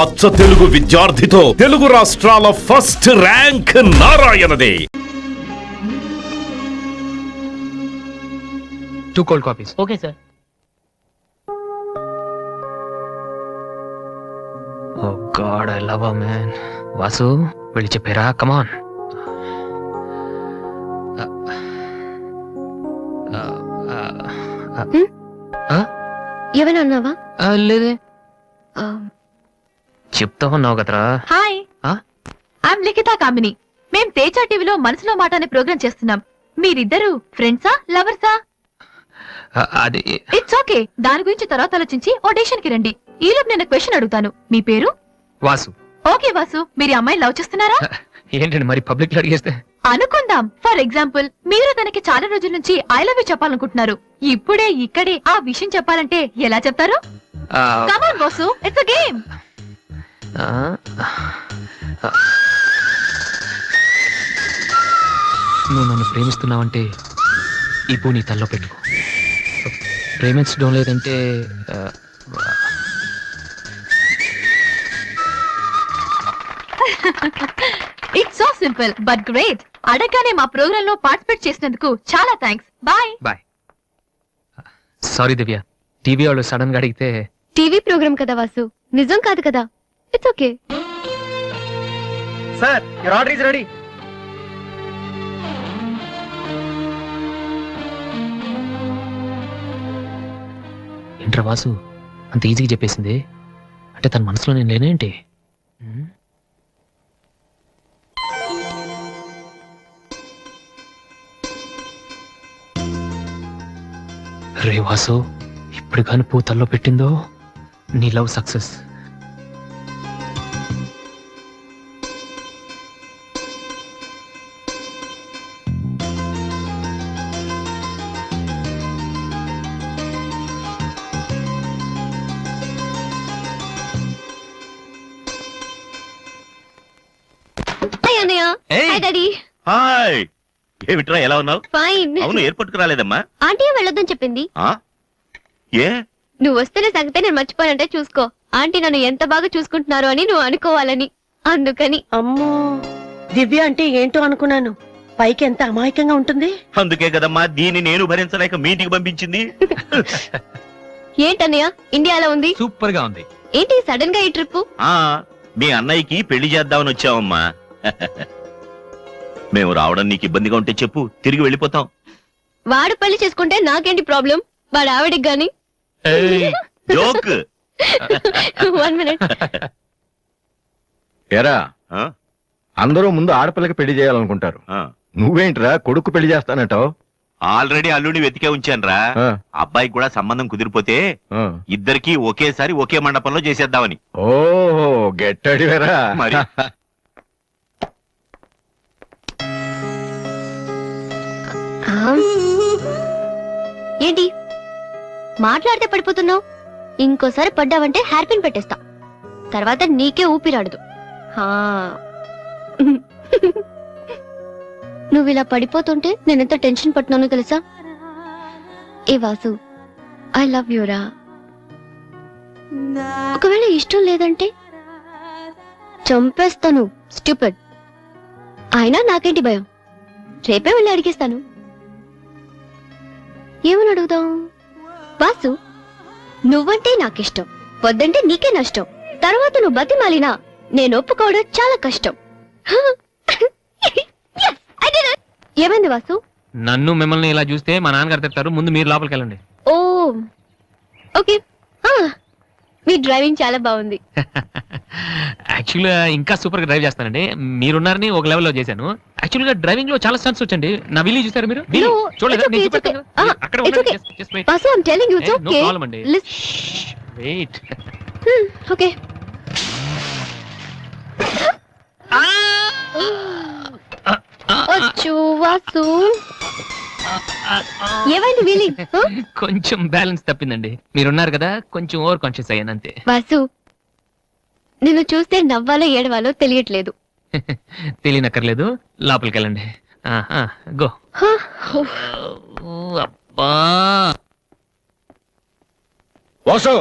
అచ్చ తెలుగు విద్యార్థితో తెలుగు రాష్ట్రాల first rank నారాయణదే. 2 cold copies. Okay, sir. Oh God, I love her, man. Vasu, వెళ్ళి చెప్పారా? Come on. ఏమైనా అన్నావా? లేదే, చెప్తా ఉన్నావు కదరా. హాయ్, ఐఎమ్ లిఖిత కామిని. మేం తేజ టీవీలో మనసులో మాట అనే ప్రోగ్రామ్ చేస్తున్నాం. మీరిద్దరు ఫ్రెండ్సా, లవర్సా? అది ఇట్స్ ఓకే, దాని గురించి తర్వాత ఆలోచించి ఆడిషన్ కి రండి. ఈలోపు నేను క్వశ్చన్ అడుగుతాను. మీ పేరు? వాసు. ఓకే వాసు, మీరు అమ్మాయి లవ్ చేస్తున్నారా? ఏంటండి మరి పబ్లిక్ లో అడిగేస్తే? అనుకుందాం. ఫర్ ఎగ్జాంపుల్, మీరు తనకి చాలా రోజుల నుంచి ఐ లవ్ యూ చెప్పాలనుకుంటున్నారు. ఇప్పుడే ఇక్కడే ఆ విషయం చెప్పాలంటే ఎలా చెప్తారు? Come on Vasu, it's a game. నువ్వు నన్ను ప్రేమిస్తున్నావంటే ఈ పూ నీ తల్లో పెట్టుకో. ప్రేమించడం లేదంటే it's so simple but great. అడగగానే మా ప్రోగ్రామ్ లో పార్టిసిపేట్ చేసినందుకు చాలా thanks. Bye bye. Sorry Divya, TV వాళ్ళు సడన్ గా అడిగితే. టీవీ ప్రోగ్రామ్ కదా వాసు, నిజం కాదు కదా. It's okay. Sir, your order is ready. ఏంట్రా వాసు అంత ఈజీగా చెప్పేసింది? అంటే తన మనసులో నేను లేనేంటి? రే వాసు, ఇప్పుడు కాని పూతల్లో పెట్టిందో నీ లవ్ సక్సెస్. హాయ్ అన్నయ్య. Hi daddy. హాయ్, ఏమిట్రా ఎలా ఉన్నావు? ఫైన్. అవును, ఎయిర్పోర్ట్ కు రాలేదమ్మా? ఆంటీ వెళ్ళొద్దని చెప్పింది. ఏ నువ్వు వస్తున్న సంగతే నేను మర్చిపోయానంటే చూసుకో. ఆంటీ నన్ను ఎంత బాగా చూసుకుంటున్నారు అని నువ్వు అనుకోవాలని, అందుకని. అమ్మో, దివ్య అంటే ఏంటో అనుకున్నాను. పైకి ఎంత అమాయకంగా ఉంటుంది. అందుకే కదమ్మా దీన్ని నేను భరించలేక మీటింగ్ పంపించింది. ఏంటన్నయ్య ఇండియాలో ఉంది? సూపర్ గా ఉంది. ఏంటి సడన్ గా ఈ ట్రిప్? మీ అన్నయ్యకి పెళ్లి చేద్దామని వచ్చావమ్మా. మేము రావడం నీకు ఇబ్బందిగా ఉంటే చెప్పు, తిరిగి వెళ్ళిపోతాం. వాడు పెళ్లి చేసుకుంటే నాకేంటి ప్రాబ్లం? వాడు ఆవిడికి గాని. జోక్. 1 minute. ఏరా, అందరూ ముందు ఆడపిల్లకి పెళ్లి చేయాలనుకుంటారు. నువ్వేంట్రా కొడుకు పెళ్లి చేస్తానంటావు? ఆల్రెడీ అల్లుడిని వెతికే ఉంచానురా. అబ్బాయికి కూడా సంబంధం కుదిరిపోతే ఇద్దరికి ఒకేసారి ఒకే మండపంలో చేసేద్దామని. ఓహో, గెట్టడివేరా మరి. ఏంటి మాట్లాడితే పడిపోతున్నావు? ఇంకోసారి పడ్డావంటే హెయిర్ పిన్ పెట్టేస్తా. తర్వాత నీకే ఊపిరాడదు. నువ్వు ఇలా పడిపోతుంటే నేనెంత టెన్షన్ పడుతున్నానో తెలుసా? ఏ వాసు, ఐ లవ్ యూరా. ఒకవేళ ఇష్టం లేదంటే చంపేస్తాను. స్టూపిడ్. అయినా నాకేంటి భయం? రేపే వెళ్ళి అడిగేస్తాను. ఏమని అడుగుదాం? వాసు, నువ్వంటే నాకిష్టం, వద్దంటే నీకే నష్టం. తర్వాత నువ్వు బతిమాలినా నేను ఒప్పుకోవడం చాలా కష్టం. ఏమైంది వాసు? నన్ను మిమ్మల్ని ఇలా చూస్తే మా నాన్నగారు తిడతారు. ముందు మీరు లోపలికి వెళ్ళండి. ఓ ఓకే. మీ డ్రైవింగ్ చాలా బాగుంది. యాక్చువల్గా ఇంకా సూపర్ గా డ్రైవ్ చేస్తానండి. మీరున్నారని ఒక లెవెల్లో చేశాను. యాక్చువల్ గా డ్రైవింగ్ లో చాలా స్టన్స్ వచ్చండి. నా విల్లి చూసారు మీరు? చూడలేదు? నేను చూపెడతాను. అక్కడ ఉండండి. Just wait. Vasu, I'm telling you it's No okay. problem అండి. Wait. ఓకే. అచ్చో వాసు, ఏమైంది వీలి? కొంచెం బ్యాలెన్స్ తప్పిందండి. మీరున్నారు కదా, కొంచెం ఓవర్ కాన్షియస్ అయ్యాను అంతే. వాసు, నిన్ను చూస్తే నవ్వాలో ఏడవాలో తెలియట్లేదు. తెలియనక్కర్లేదు, లోపలికి వెళ్ళండి. గో. అబ్బా, వాసు,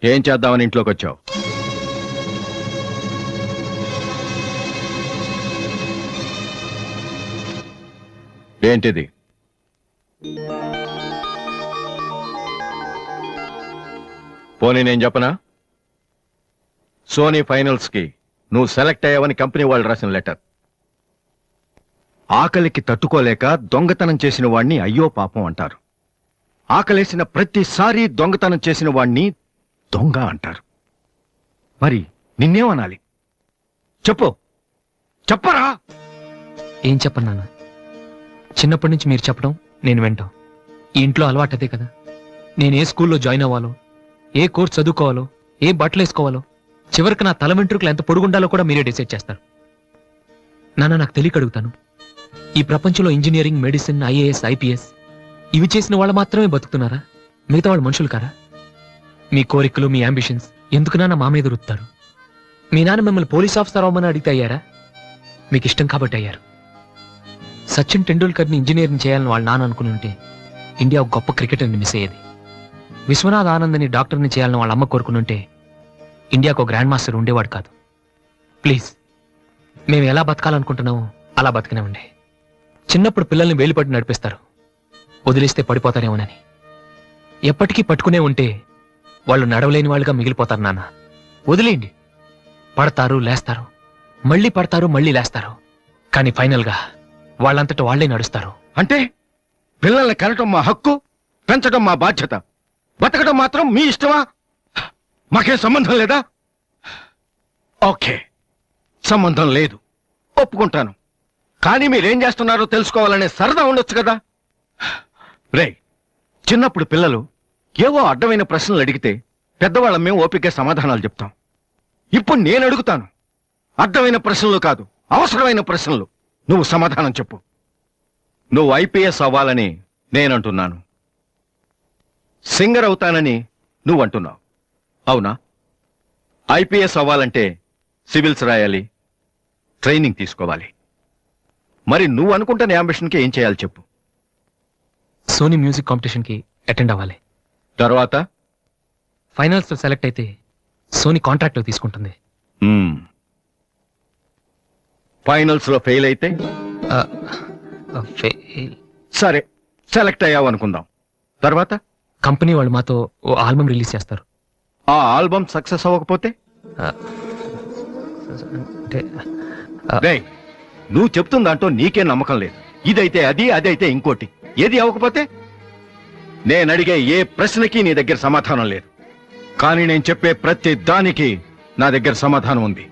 ఏం చేద్దామని ఇంట్లోకి వచ్చావు? ఏంటిది? పోనీ నేను చెప్పనా? సోనీ ఫైనల్స్ కి నువ్వు సెలెక్ట్ అయ్యావని కంపెనీ వాళ్ళు రాసిన లెటర్. ఆకలికి తట్టుకోలేక దొంగతనం చేసిన వాణ్ణి అయ్యో పాపం అంటారు. ఆకలేసిన ప్రతిసారి దొంగతనం చేసిన వాణ్ణి దొంగ అంటారు. మరి నిన్నేమనాలి? చెప్పు, చెప్పరా? ఏం చెప్పను నాన్న, చిన్నప్పటి నుంచి మీరు చెప్పడం నేను వింటాం. ఈ ఇంట్లో అలవాటు అదే కదా. నేను ఏ స్కూల్లో జాయిన్ అవ్వాలో, ఏ కోర్స్ చదువుకోవాలో, ఏ బట్టలు వేసుకోవాలో, చివరికి నా తల వెంట్రుకలు ఎంత పొడుగుండాలో కూడా మీరే డిసైడ్ చేస్తారు. నాన్న, నాకు తెలియక అడుగుతాను, ఈ ప్రపంచంలో ఇంజనీరింగ్, మెడిసిన్, ఐఏఎస్, ఐపీఎస్ ఇవి చేసిన వాళ్ళు మాత్రమే బతుకుతున్నారా? మిగతా వాళ్ళు మనుషులు కారా? మీ కోరికలు, మీ అంబిషన్స్ ఎందుకు నాన్న మా మీద రుత్తారు? మీ నాన్న మిమ్మల్ని పోలీస్ ఆఫీసర్ అవ్వమని అడిగితే అయ్యారా? మీకు ఇష్టం కాబట్టి అయ్యారు. సచిన్ టెండూల్కర్ని ఇంజనీరింగ్ చేయాలని వాళ్ళ నాన్న అనుకుని ఉంటే ఇండియా ఒక గొప్ప క్రికెటర్ని మిస్ అయ్యేది. విశ్వనాథ్ ఆనందని డాక్టర్ని చేయాలని వాళ్ళ అమ్మ కోరుకుని ఉంటే ఇండియాకు ఒక గ్రాండ్ మాస్టర్ ఉండేవాడు కాదు. ప్లీజ్, మేము ఎలా బతకాలనుకుంటున్నామో అలా బతికినామండి. చిన్నప్పుడు పిల్లల్ని వేలిపట్టి నడిపిస్తారు, వదిలేస్తే పడిపోతారేమోనని. ఎప్పటికీ పట్టుకునే ఉంటే వాళ్ళు నడవలేని వాళ్ళుగా మిగిలిపోతారు నాన్న. వదిలేయండి, పడతారు, లేస్తారు, మళ్ళీ పడతారు, మళ్ళీ లేస్తారు, కానీ ఫైనల్గా వాళ్ళంతట వాళ్లే నడుస్తారు. అంటే పిల్లల్ని కనటం మా హక్కు, పెంచడం మా బాధ్యత, బతకడం మాత్రం మీ ఇష్టమా? మాకేం సంబంధం లేదా? ఓకే, సంబంధం లేదు, ఒప్పుకుంటాను. కానీ మీరేం చేస్తున్నారో తెలుసుకోవాలనే సరదా ఉండొచ్చు కదా. రే, చిన్నప్పుడు పిల్లలు ఏవో అడ్డమైన ప్రశ్నలు అడిగితే పెద్దవాళ్ళం మేము ఓపిక సమాధానాలు చెప్తాం. ఇప్పుడు నేను అడుగుతాను, అడ్డమైన ప్రశ్నలు కాదు, అవసరమైన ప్రశ్నలు. నువ్వు సమాధానం చెప్పు. నువ్వు ఐపీఎస్ అవ్వాలని నేనంటున్నాను, సింగర్ అవుతానని నువ్వంటున్నావు, అవునా? ఐపీఎస్ అవ్వాలంటే సివిల్స్ రాయాలి, ట్రైనింగ్ తీసుకోవాలి. మరి నువ్వు అనుకుంటున్న అంబిషన్కి ఏం చేయాలి చెప్పు. సోనీ మ్యూజిక్ కాంపిటీషన్కి అటెండ్ అవ్వాలి. తర్వాత ఫైనల్స్ లో సెలెక్ట్ అయితే సోనీ కాంట్రాక్ట్ తీసుకుంటుంది. ఫైనల్స్ లో ఫెయిల్ అయితే సరే, సెలెక్ట్ అయ్యావు అనుకుందాం. తర్వాత కంపెనీ వాళ్ళు మాతో ఓ ఆల్బమ్ రిలీజ్ చేస్తారు. ఆ ఆల్బమ్ సక్సెస్ అవ్వకపోతే అంటే రేయ్, నువ్వు చెప్తున్న దాంట్లో నీకే నమ్మకం లేదు. ఇదైతే అది, అదైతే ఇంకోటి. ఏది అవ్వకపోతే? నేను అడిగే ఏ ప్రశ్నకి నీ దగ్గర సమాధానం లేదు, కానీ నేను చెప్పే ప్రతి దానికి నా దగ్గర సమాధానం ఉంది.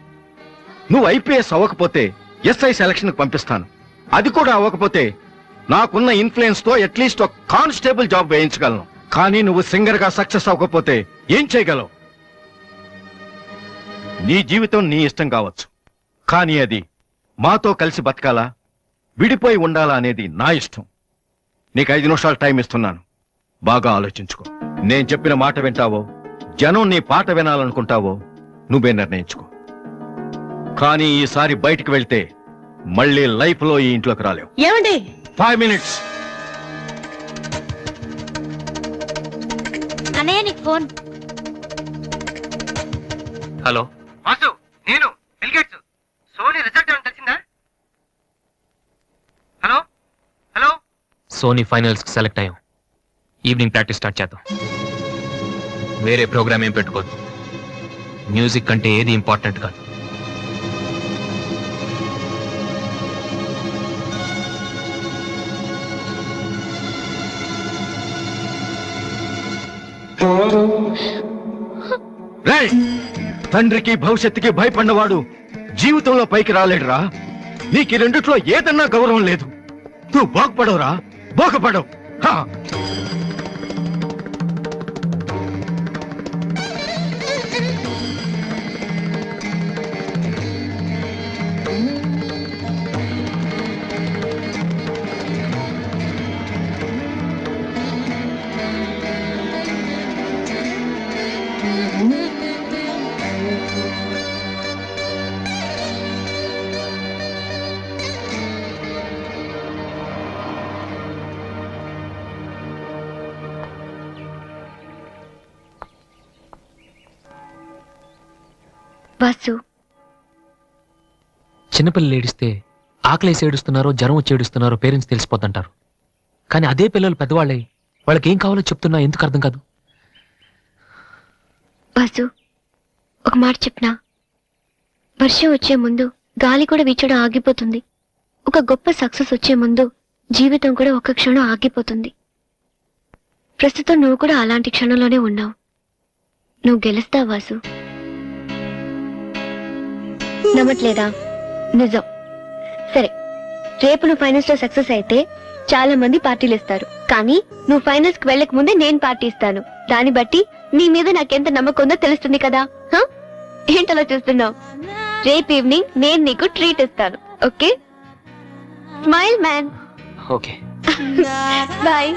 నువ్వు ఐపీఎస్ అవ్వకపోతే ఎస్ఐ సెలక్షన్ పంపిస్తాను. అది కూడా అవ్వకపోతే నాకున్న ఇన్ఫ్లుయెన్స్ తో అట్లీస్ట్ ఒక కానిస్టేబుల్ జాబ్ వేయించగలను. కానీ నువ్వు సింగర్ గా సక్సెస్ అవ్వకపోతే ఏం చేయగలవు? నీ జీవితం నీ ఇష్టం కావచ్చు, కానీ అది మాతో కలిసి బతకాలా, విడిపోయి ఉండాలా అనేది నా ఇష్టం. నీకు 5 నిమిషాలు టైం ఇస్తున్నాను, బాగా ఆలోచించుకో. నేను చెప్పిన మాట వింటావో, జనం నీ పాట వినాలనుకుంటావో నువ్వే నిర్ణయించుకో. కానీ ఈసారి బయటికి వెళ్తే మళ్ళీ లైఫ్ లో ఈ ఇంట్లోకి రాలేవు. ఏమండి? 5 మినిట్స్. అన్నయ్య, నీకు ఫోన్. హలో వాసు, నేను బిల్గేట్స్. సోనీ రిజల్ట్ ఏమైనా తెలిసిందా? హలో హలో, సోనీ ఫైనల్స్ కి సెలెక్ట్ అయ్యాం. ఈవినింగ్ ప్రాక్టీస్ స్టార్ట్ చేద్దాం. వేరే ప్రోగ్రామ్ ఏం పెట్టుకోవద్దు. మ్యూజిక్ అంటే ఏది ఇంపార్టెంట్ కాదు. రేయ్, తండ్రికి భవిష్యత్తుకి భయపడినవాడు జీవితంలో పైకి రాలేడురా. నీకు ఈ రెండిట్లో ఏదన్నా గౌరవం లేదు. నువ్వు బాగుపడవురా, బాగుపడవు. హా. వాసు, చిన్నపిల్లలు ఏడిస్తే ఆకలేసి ఏడుస్తున్నారో జ్వరం వచ్చి ఏడుస్తున్నారో పేరెంట్స్ తెలిసిపోతుంటారు. కానీ అదే పిల్లలు పెద్దవాళ్ళే వాళ్ళకి ఏం కావాలో చెప్తున్నా ఎందుకు అర్థం కాదు? వాసు, ఒక మాట చెప్పనా? వర్షం వచ్చే ముందు గాలి కూడా వీచడం ఆగిపోతుంది. ఒక గొప్ప సక్సెస్ వచ్చే ముందు జీవితం కూడా ఒక్క క్షణం ఆగిపోతుంది. ప్రస్తుతం నువ్వు కూడా అలాంటి క్షణంలోనే ఉన్నావు. నువ్వు గెలుస్తావు వాసు. నమ్మట్లేదా? నిజం. సరే, రేపు నువ్వు ఫైనల్స్ లో సక్సెస్ అయితే చాలా మంది పార్టీలు ఇస్తారు. కానీ నువ్వు ఫైనల్స్ కి వెళ్ళక ముందే నేను పార్టీ ఇస్తాను. దాన్ని బట్టి నీ మీద నాకెంత నమ్మకం ఉందో తెలుస్తుంది కదా. ఏంటలా చూస్తున్నావు? రేపు ఈవినింగ్ నేను నీకు ట్రీట్ ఇస్తాను. Okay? Smile man. Okay boy.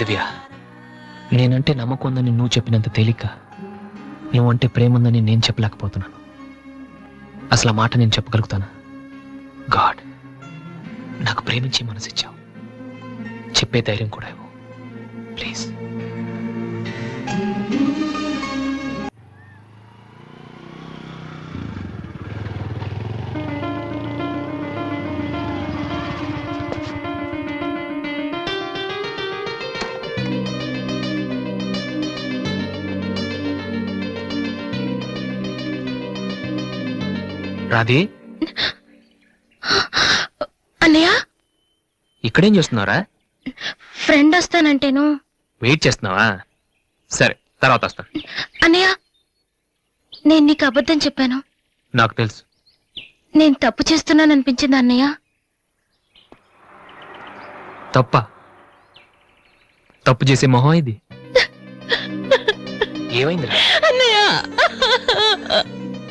Divya, నేనంటే నమ్మకం ఉందని నువ్వు చెప్పినంత తేలిక నువ్వంటే ప్రేమ ఉందని నేను చెప్పలేకపోతున్నాను. అసలు ఆ మాట నేను చెప్పగలుగుతానా? గాడ్, నాకు ప్రేమించే మనసిచ్చావు. చెప్పే ధైర్యం కూడా ఇవ్వు ప్లీజ్. రాధి, అన్నయ్య, ఇక్కడేం చేస్తున్నావురా? ఫ్రెండ్ వస్తానంటేను. వెయిట్ చేస్తున్నావా? సరే, తర్వాత వస్తా. అన్నయ్య, నేను నీకు అబద్ధం చెప్పాను. నాకు తెలుసు. నేను తప్పు చేస్తున్నాను అనిపించింది అన్నయ్య. తప్పు చేసే మొహం ఇది. ఏమైందిరా? అన్నయ్య,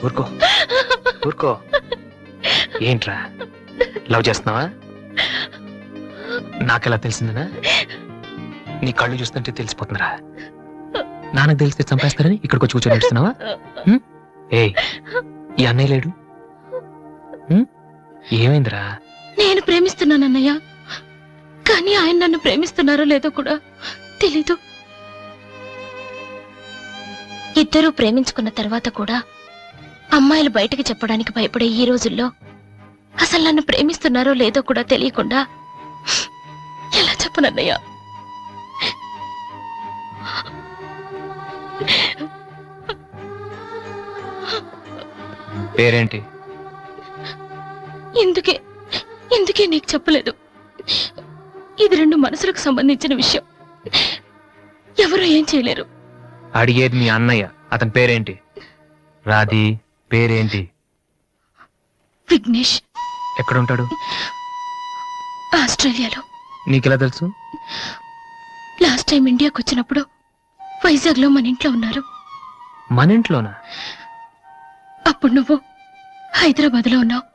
ఊరుకో ఊరుకో. ఏంట్రా, లవ్ చేస్తున్నావా? నాకెలా తెలిసిందినా? నీ కళ్ళు చూస్తుంటే తెలిసిపోతుందిరా. నాన్నకు తెలిస్తే చంపేస్తారని ఇక్కడికి వచ్చి కూర్చొని నడుస్తున్నావా? ఏ, ఈ అన్నయ్య లేడు? ఏమైందిరా? నేను ప్రేమిస్తున్నాను అన్నయ్య, కానీ ఆయన నన్ను ప్రేమిస్తున్నారో లేదో కూడా తెలీదు. ఇద్దరూ ప్రేమించుకున్న తర్వాత కూడా అమ్మాయిలు బయటకు చెప్పడానికి భయపడే ఈ రోజుల్లో అసలు నన్ను ప్రేమిస్తున్నారో లేదో కూడా తెలియకుండా ఎలా చెప్పనన్నయ్య? పేరేంటి? ఎందుకే నీకు చెప్పలేదు. ఇది రెండు మనసులకు సంబంధించిన విషయం. ఎవరు ఏం చేయలేరు. అడిగేది మీ అన్నయ్య. అతని పేరేంటి? రాధి పేరేంటి? విఘ్నేష్. ఎక్కడుంటాడు? ఆస్ట్రేలియాలో. నీకెలా తెలుసు? లాస్ట్ టైం ఇండియాకి వచ్చినప్పుడు వైజాగ్ లో మన ఇంట్లో ఉన్నారు. మన ఇంట్లోనా? అప్పుడు నువ్వు హైదరాబాద్ లో ఉన్నావు.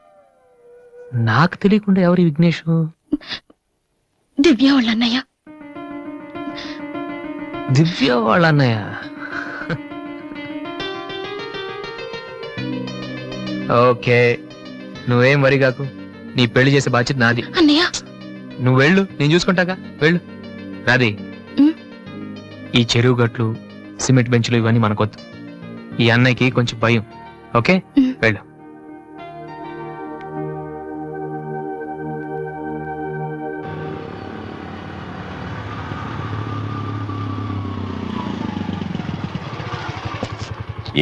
నాకు తెలియకుండా ఎవరి విఘ్నేష్? దివ్య వాళ్ళ అన్నయ్య. దివ్య వాళ్ళ అన్నయ్య. ఓకే, నువ్వేం వరి కాకు. నీ పెళ్లి చేసే బాధ్యత నాది. అన్నయ్య, నువ్వు వెళ్ళు, నేను చూసుకుంటాగా. వెళ్ళు రాధి. ఈ చెరువు గట్లు, సిమెంట్ బెంచ్లు ఇవన్నీ మనకొద్దు. ఈ అన్నయ్యకి కొంచెం భయం. ఓకే, వెళ్ళు.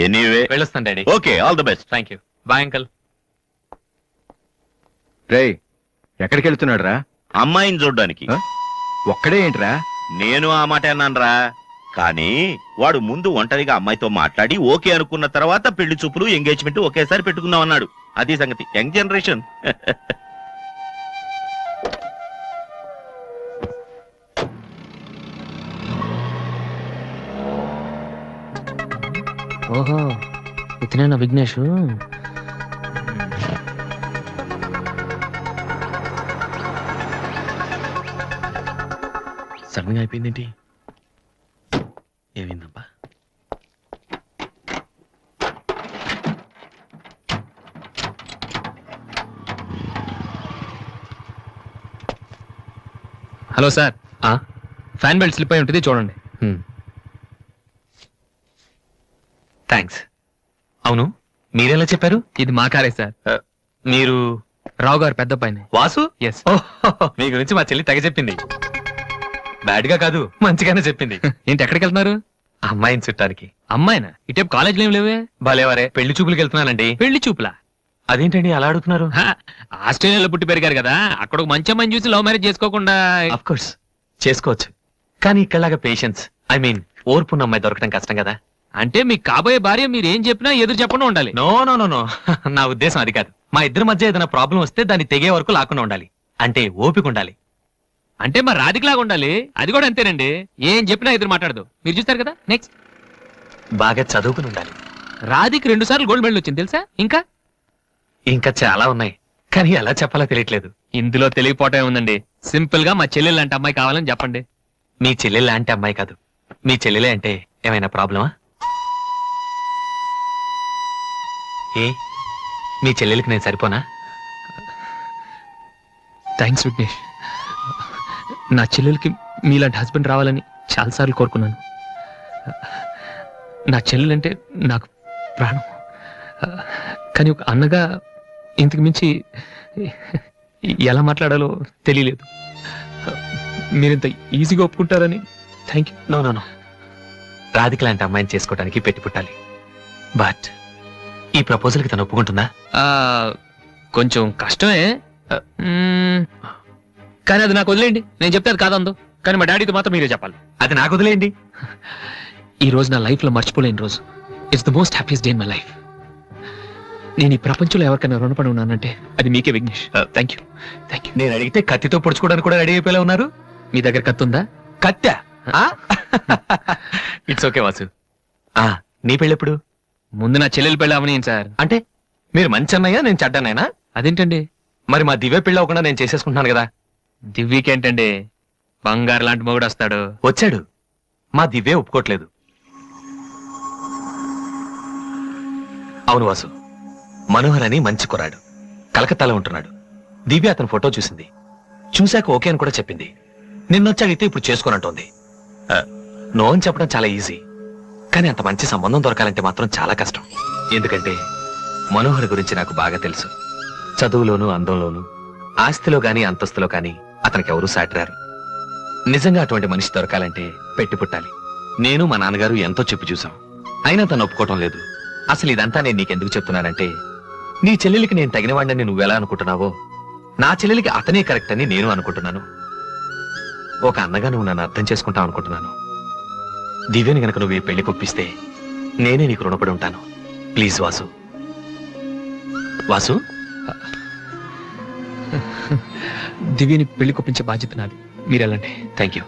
ఎనీవే, వెళ్ళొస్తాను daddy. Okay, all the best. Thank you. Bye uncle. రేయ్, ఎక్కడికి వెళ్తున్నాడు రా? అమ్మాయిని చూడ్డానికి. ఒక్కడే ఏంట్రా? నేను ఆ మాట అన్నానురా. కానీ వాడు ముందు ఒంటరిగా అమ్మాయితో మాట్లాడి ఓకే అనుకున్న తర్వాత పెళ్లి చూపులు, ఎంగేజ్మెంట్ ఒకేసారి పెట్టుకుందాం అన్నాడు. అది సంగతి. Young generation. ఓహో, ఇతనేనా విఘ్నేష్? సడన్ గా అయిపోయిందేంటి? ఏమైందబ్బా? Hello sir, fan belt slip అయి ఉంటుంది, చూడండి. థ్యాంక్స్. అవును, మీరెలా చెప్పారు? ఇది మా కారే సార్. మీరు రావు గారు పెద్ద అబ్బాయిని. వాసు? ఎస్. మీ గురించి మా చెల్లి తెగ చెప్పింది. బ్యాడ్ గా కాదు, మంచిగానే చెప్పింది. ఏంటి ఎక్కడికి వెళ్తున్నారు? అమ్మాయిని చుట్టానికి. అమ్మాయినా? ఇటేపు కాలేజీలో ఏం లేవే? భలేవారే, పెళ్లి చూపులకి వెళ్తున్నానండి. పెళ్లి చూపులా? అదేంటండి అలా అడుగుతున్నారు? ఆస్ట్రేలియాలో పుట్టి పెరిగారు కదా, అక్కడ ఒక మంచి అమ్మాయిని చూసి లవ్ మ్యారేజ్ చేసుకోకుండా? అఫ్ కోర్స్ చేసుకోవచ్చు, కానీ ఇక్కడలాగా పేషెన్స్, ఐ మీన్ ఓర్పున్న అమ్మాయి దొరకడం కష్టం కదా. అంటే మీకు కాబోయే భార్య మీరు ఏం చెప్పినా ఎదురు చెప్పకుండా ఉండాలి? నో నో నో నో నా ఉద్దేశం అది కాదు. మా ఇద్దరి మధ్య ఏదైనా ప్రాబ్లం వస్తే దాన్ని తెగే వరకు లాకుండా ఉండాలి. అంటే ఓపిక ఉండాలి. అంటే మరి రాధికలాగా ఉండాలి. అది కూడా అంతేనండి, ఏం చెప్పినా ఎదురు మాట్లాడదు. మీరు చూస్తారు కదా. నెక్స్ట్, బాగా చదువుకుని ఉండాలి. రాధికి 2 సార్లు గోల్డ్ మెడల్ వచ్చింది తెలుసా? ఇంకా చాలా ఉన్నాయి, కానీ ఎలా చెప్పాలో తెలియట్లేదు. ఇందులో తెలియపోవటం ఉందండి. సింపుల్ గా మా చెల్లెలు లాంటి అమ్మాయి కావాలని చెప్పండి. మీ చెల్లెలు లాంటి అమ్మాయి కాదు, మీ చెల్లెలే అంటే ఏమైనా ప్రాబ్లమా? ఏ మీ చెల్లెలకి నేను సరిపోనా? థ్యాంక్స్ విఘ్నేష్. నా చెల్లెలకి మీలాంటి హస్బెండ్ రావాలని చాలాసార్లు కోరుకున్నాను. నా చెల్లెలంటే నాకు ప్రాణం. కానీ ఒక అన్నగా ఇంతకు మించి ఎలా మాట్లాడాలో తెలియలేదు. మీరింత ఈజీగా ఒప్పుకుంటారని thank you. No no no, Radhika లాంటి అమ్మాయిని చేసుకోవడానికి పెట్టి పుట్టాలి. బట్ ఈ ప్రపోజల్కి తను ఒప్పుకుంటుందా? కొంచెం కష్టమే, కానీ అది నాకు వదిలేయండి. నేను చెప్తే అది కాదందో, కానీ మా డాడీతో మాత్రం మీరే చెప్పాలి. అది నాకు వదిలేయండి. ఈ రోజు నా లైఫ్ లో మర్చిపోలేని రోజు. It's the most happiest day in my life. నేను ఈ ప్రపంచంలో ఎవరికైనా రుణపడి ఉన్నానంటే అది మీకే Vignesh. Thank you. Thank you. నేను అడిగితే కత్తితో పొడుచుకోవడానికి కూడా రెడీ అయిపోయేలా ఉన్నారు. మీ దగ్గర కత్తి ఉందా? కత్తా? It's okay Vasu. నీ పెళ్ళెప్పుడు? ముందు నా చెల్లెలు పెళ్ళి అవని సార్. అంటే మీరు మంచి అన్నయ్యా, నేను చెడ్డన్నయ్యనా? అదేంటండి? మరి మా దివ్య పెళ్ళి అవ్వకుండా నేను చేసేసుకుంటున్నాను కదా. దివ్యకేంటండి, బంగారు లాంటి మొగుడు వస్తాడు. వచ్చాడు, మా దివ్య ఒప్పుకోట్లేదు. అవును వాసు, మనోహర్ అని మంచి కుర్రాడు, కలకత్తాలో ఉంటున్నాడు. దివ్య అతని ఫోటో చూసింది, చూశాక ఓకే అని కూడా చెప్పింది. నిన్నొచ్చి అడిగితే ఇప్పుడు చేసుకోనంటోంది. నో అని చెప్పడం చాలా ఈజీ, కానీ అంత మంచి సంబంధం దొరకాలంటే మాత్రం చాలా కష్టం. ఎందుకంటే మనోహర్ గురించి నాకు బాగా తెలుసు. చదువులోను, అందంలోను, ఆస్తిలో గాని అంతస్తులో గాని అతనికి ఎవరూ సాటిరారు. నిజంగా అటువంటి మనిషి దొరకాలంటే పెట్టి పుట్టాలి. నేను మా నాన్నగారు ఎంతో చెప్పి చూసాం, అయినా తను ఒప్పుకోవటం లేదు. అసలు ఇదంతా నేను నీకెందుకు చెప్తున్నానంటే, నీ చెల్లెలికి నేను తగినవాడిని నువ్వెలా అనుకుంటున్నావో, నా చెల్లెలికి అతనే కరెక్ట్ అని నేను అనుకుంటున్నాను. ఒక అన్నగా నువ్వు నన్ను అర్థం చేసుకుంటావు అనుకుంటున్నాను. దివ్యని గనక నువ్వు ఈ పెళ్లి కొప్పిస్తే నేనే నీకు రుణపడి ఉంటాను. ప్లీజ్ వాసు. వాసు, దివ్యని పెళ్లి కొప్పించే బాధ్యత నాది. మీరు వెళ్ళండి. Thank you.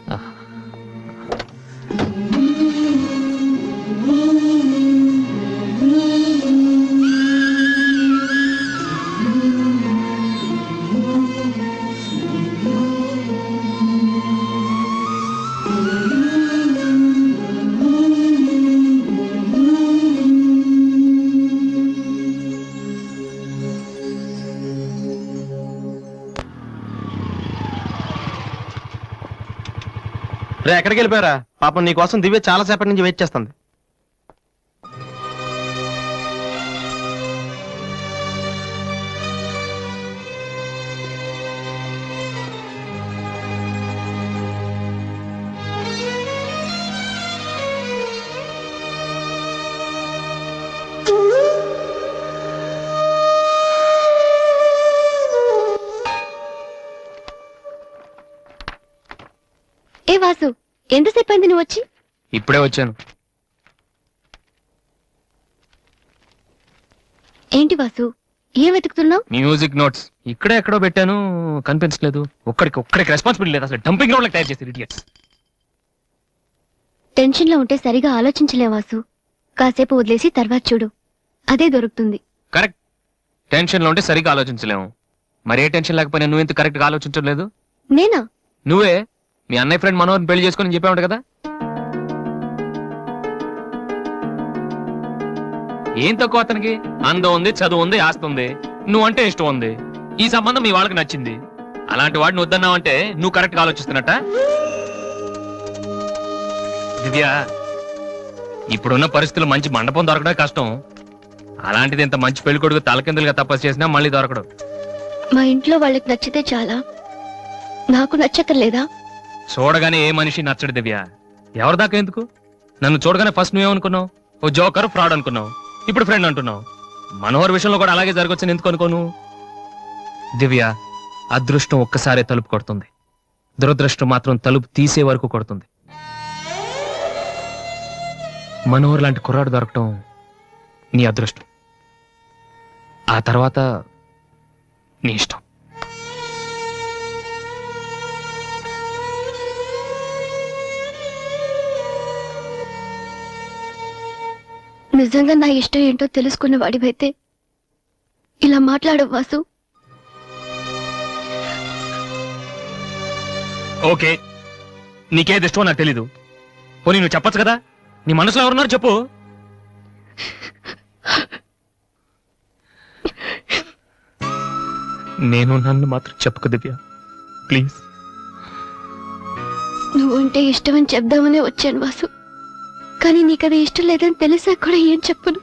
రే, ఎక్కడికి వెళ్ళిపోయారా? పాపం నీకోసం దివ్య చాలా సేపటి నుంచి వెయిట్ చేస్తుంది. ఏ వాసు, ఎంతసేపు అయింది నువ్వు వచ్చి? ఇప్పుడే వచ్చాను. ఏంటి వాసు, ఏం వెతుకుతున్నావు? మ్యూజిక్ నోట్స్ ఇక్కడే ఎక్కడో పెట్టాను, కనిపించలేదు. ఒక్కడికి రెస్పాన్సిబిలిటీ లేదు. అసలు డంపింగ్ గ్రౌండ్ తయారు చేసి ఇడియట్స్. టెన్షన్ లో ఉంటే సరిగా ఆలోచించలే వాసు. కాసేపు వదిలేసి తర్వాత చూడు, అదే దొరుకుతుంది. కరెక్ట్. టెన్షన్ లో ఉంటే సరిగా ఆలోచించలేము. మరి ఏ టెన్షన్ లేకపోయినా నువ్వు ఎంత కరెక్ట్ గా ఆలోచించలేదు? నేనా? నువ్వే మీ అన్నయ్య ఫ్రెండ్ మనోహర్ని పెళ్లి చేసుకొని చెప్పావు కదా. ఏం తక్కువ అతనికి? అందం ఉంది, చదువు ఉంది, ఆస్తి ఉంది, నువ్వంటే ఇష్టం ఉంది. ఈ సంబంధం మీ వాళ్ళకి నచ్చింది. అలాంటి వాడిని వద్దన్నావంటే నువ్వు కరెక్ట్ గా ఆలోచిస్తున్నట్ట. దివ్య, ఇప్పుడున్న పరిస్థితుల్లో మంచి మండపం దొరకడం కష్టం. అలాంటిది ఇంత మంచి పెళ్లి కొడుకు తలకిందులుగా తపస్సు చేసినా మళ్ళీ దొరకడు. మా ఇంట్లో వాళ్ళకి నచ్చితే చాలా, నాకు నచ్చక్కర్లేదా? చూడగానే ఏ మనిషి నచ్చడు దివ్య. ఎవరి దాకా ఎందుకు? నన్ను చూడగానే ఫస్ట్ నువ్వేమనుకున్నావు? ఓ జోకర్, ఫ్రాడ్ అనుకున్నావు. ఇప్పుడు ఫ్రెండ్ అంటున్నావు. మనోహర్ విషయంలో కూడా అలాగే జరగొచ్చని ఎందుకు అనుకోను? దివ్య, అదృష్టం ఒక్కసారే తలుపు కొడుతుంది, దురదృష్టం మాత్రం తలుపు తీసే వరకు కొడుతుంది. మనోహర్ లాంటి కుర్రాడు దొరకటం నీ అదృష్టం. ఆ తర్వాత నీ ఇష్టం. నిజంగా నా ఇష్టం ఏంటో తెలుసుకున్న వాడివైతే ఇలా మాట్లాడవు వాసు. ఓకే, నీకేది ఇష్టమో నాకు తెలీదు. పోనీ నువ్వు చెప్పొచ్చు కదా, నీ మనసులో ఎవరున్నారు చెప్పు. నేను నన్ను మాత్రం చెప్పుకో దివ్య, ప్లీజ్. నువ్వంటే ఇష్టమని చెప్దామనే వచ్చాను వాసు, కానీ నీకది ఇష్టం లేదని తెలిసా కూడా ఏం చెప్పను.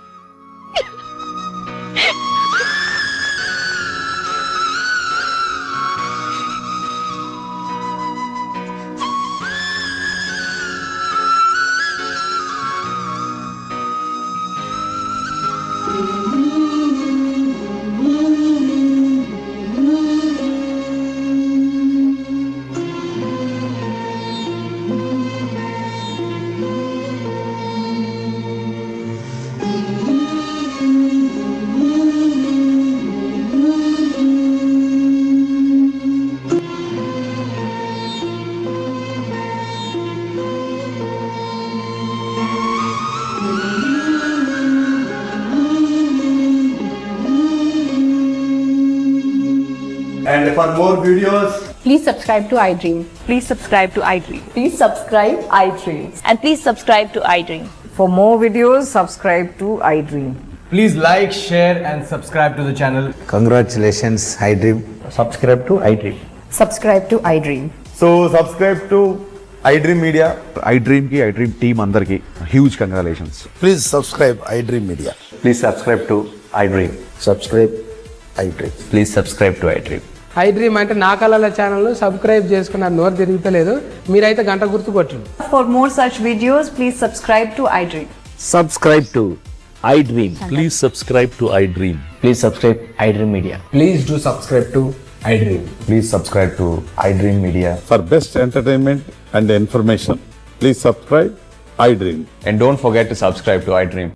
And for more videos, Please subscribe to iDream. Please subscribe to iDream. Please subscribe iDream. And please subscribe to iDream. For more videos, subscribe to iDream. please like, share, and subscribe to the channel. Congratulations, iDream. Subscribe to iDream. Subscribe to iDream. So subscribe to iDream Media. iDream ki iDream team అందరికి huge congratulations. Please subscribe iDream Media. Please subscribe to iDream. Subscribe iDream. Please subscribe to iDream. iDream అంటే నా కళల channel subscribe చేసుకున్నారు, నోరు తిరుగుతలేదు. మీరైతే గంట గుర్తు కొట్టండి. For more such videos, please subscribe to iDream. Subscribe to iDream. Please subscribe to iDream. Please subscribe iDream Media. Please do subscribe to iDream. Please subscribe to iDream Media. For best entertainment and information, please subscribe iDream. And don't forget to subscribe to iDream.